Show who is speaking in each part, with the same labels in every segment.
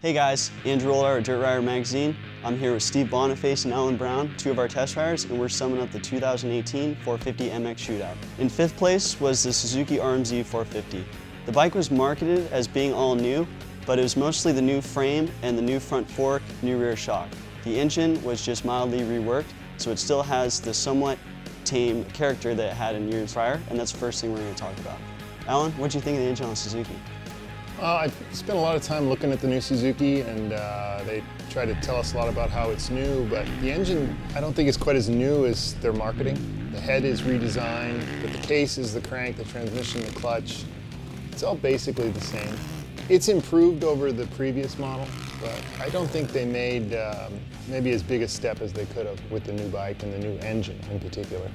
Speaker 1: Hey guys, Andrew Roller at Dirt Rider Magazine. I'm here with Steve Boniface and Alan Brown, two of our test riders, and we're summing up the 2018 450 MX Shootout. In 5th place was the Suzuki RM-Z450. The bike was marketed as being all new, but it was mostly the new frame and the new front fork, new rear shock. The engine was just mildly reworked, so it still has the somewhat tame character that it had in years prior, and that's the first thing we're going to talk about. Alan, what do you think of the engine on Suzuki?
Speaker 2: I spent a lot of time looking at the new Suzuki, and they try to tell us a lot about how it's new, but the engine I don't think is quite as new as their marketing. The head is redesigned, but the case is the crank, the transmission, the clutch. It's all basically the same. It's improved over the previous model, but I don't think they made maybe as big a step as they could have with the new bike and the new engine in particular.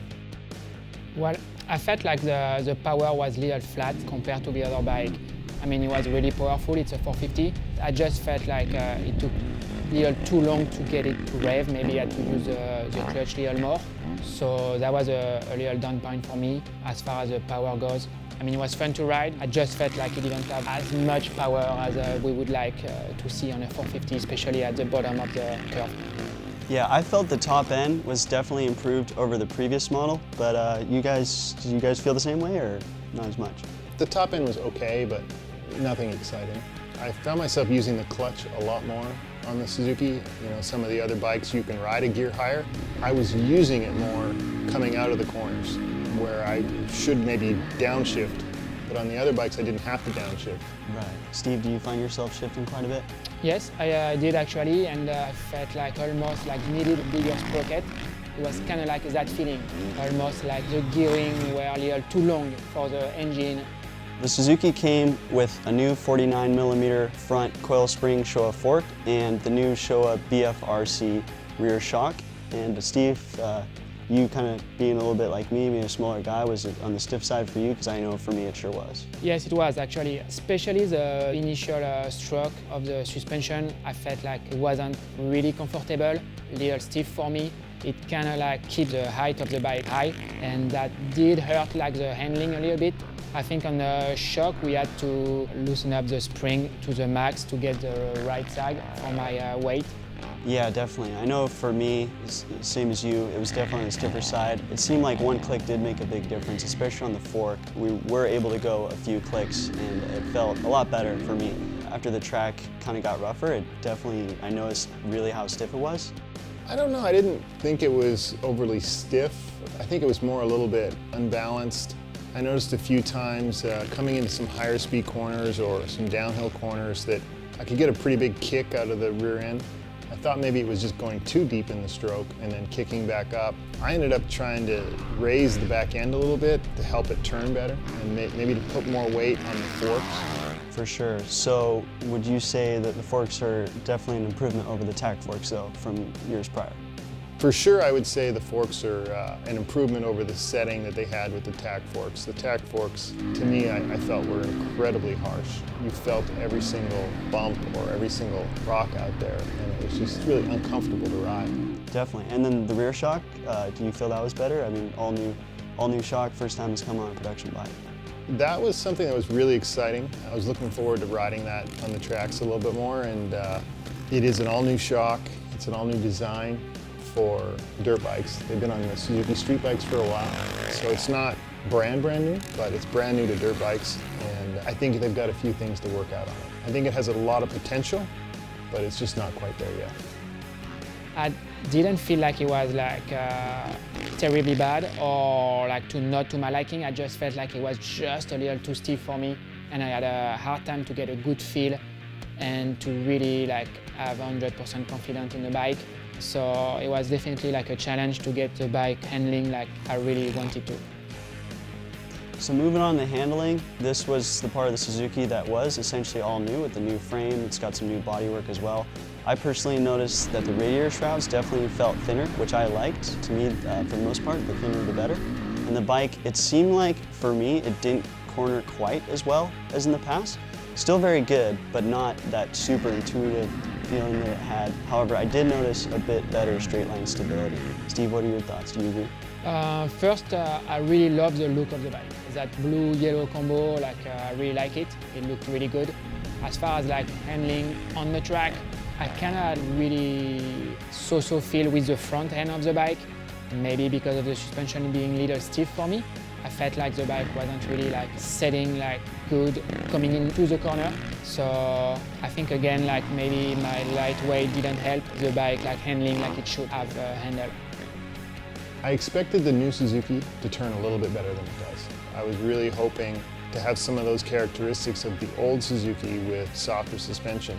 Speaker 3: Well, I felt like the power was a little flat compared to the other bike. I mean, it was really powerful, it's a 450. I just felt like it took a little too long to get it to rev. Maybe I had to use the clutch a little more. So that was a little down point for me as far as the power goes. I mean, it was fun to ride. I just felt like it didn't have as much power as we would like to see on a 450, especially at the bottom of the curve.
Speaker 1: Yeah, I felt the top end was definitely improved over the previous model, but did you guys feel the same way or not as much?
Speaker 2: The top end was okay, but nothing exciting. I found myself using the clutch a lot more on the Suzuki. You know, some of the other bikes you can ride a gear higher. I was using it more coming out of the corners where I should maybe downshift, but on the other bikes I didn't have to downshift.
Speaker 1: Right. Steve, do you find yourself shifting quite a bit?
Speaker 3: Yes, I did actually, and I felt like almost like needed a bigger sprocket. It was kind of like that feeling, almost like the gearing were a little too long for the engine.
Speaker 1: The Suzuki came with a new 49mm front coil spring Showa fork and the new Showa BFRC rear shock. And Steve, you kind of being a little bit like me, being a smaller guy, was it on the stiff side for you? Because I know for me it sure was.
Speaker 3: Yes, it was actually. Especially the initial stroke of the suspension, I felt like it wasn't really comfortable, a little stiff for me. It kind of like keeps the height of the bike high, and that did hurt like the handling a little bit. I think on the shock we had to loosen up the spring to the max to get the right sag for my weight.
Speaker 1: Yeah, definitely. I know for me, same as you, it was definitely on the stiffer side. It seemed like one click did make a big difference, especially on the fork. We were able to go a few clicks and it felt a lot better for me. After the track kind of got rougher, it definitely, I noticed really how stiff it was.
Speaker 2: I don't know, I didn't think it was overly stiff. I think it was more a little bit unbalanced. I noticed a few times coming into some higher speed corners or some downhill corners that I could get a pretty big kick out of the rear end. I thought maybe it was just going too deep in the stroke and then kicking back up. I ended up trying to raise the back end a little bit to help it turn better and maybe to put more weight on the forks.
Speaker 1: For sure. So would you say that the forks are definitely an improvement over the tack forks though from years prior?
Speaker 2: For sure, I would say the forks are an improvement over the setting that they had with the tack forks. The tack forks, to me, I felt were incredibly harsh. You felt every single bump or every single rock out there, and it was just really uncomfortable to ride.
Speaker 1: Definitely. And then the rear shock, do you feel that was better? I mean, all new shock, first time it's come on a production bike.
Speaker 2: That was something that was really exciting. I was looking forward to riding that on the tracks a little bit more, and it is an all-new shock. It's an all-new design for dirt bikes. They've been on the Suzuki street bikes for a while, so it's not brand new, but it's brand new to dirt bikes, and I think they've got a few things to work out on it. I think it has a lot of potential, but it's just not quite there yet.
Speaker 3: I didn't feel like it was like terribly bad or like not to my liking. I just felt like it was just a little too stiff for me, and I had a hard time to get a good feel and to really like have 100% confidence in the bike. So it was definitely like a challenge to get the bike handling like I really wanted to.
Speaker 1: So moving on to handling, this was the part of the Suzuki that was essentially all new with the new frame. It's got some new bodywork as well. I personally noticed that the radiator shrouds definitely felt thinner, which I liked. To me, for the most part, the thinner the better. And the bike, it seemed like, for me, it didn't corner quite as well as in the past. Still very good, but not that super intuitive feeling that it had. However, I did notice a bit better straight line stability. Steve, what are your thoughts? Do you agree?
Speaker 3: First, I really love the look of the bike. That blue-yellow combo, I really like it. It looked really good. As far as like handling on the track, I kind of really so-so feel with the front end of the bike. Maybe because of the suspension being a little stiff for me. I felt like the bike wasn't really like setting like good coming into the corner. So I think again like maybe my lightweight didn't help the bike like handling like it should have handled.
Speaker 2: I expected the new Suzuki to turn a little bit better than it does. I was really hoping to have some of those characteristics of the old Suzuki with softer suspension,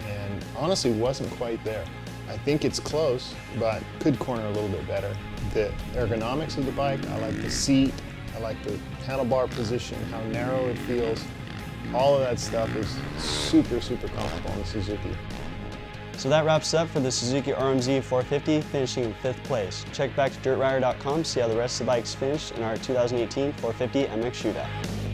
Speaker 2: and honestly wasn't quite there. I think it's close, but could corner a little bit better. The ergonomics of the bike, I like the seat, I like the handlebar position, how narrow it feels. All of that stuff is super, super comfortable on the Suzuki.
Speaker 1: So that wraps up for the Suzuki RM-Z450, finishing in 5th place. Check back to dirtrider.com to see how the rest of the bikes finished in our 2018 450 MX Shootout.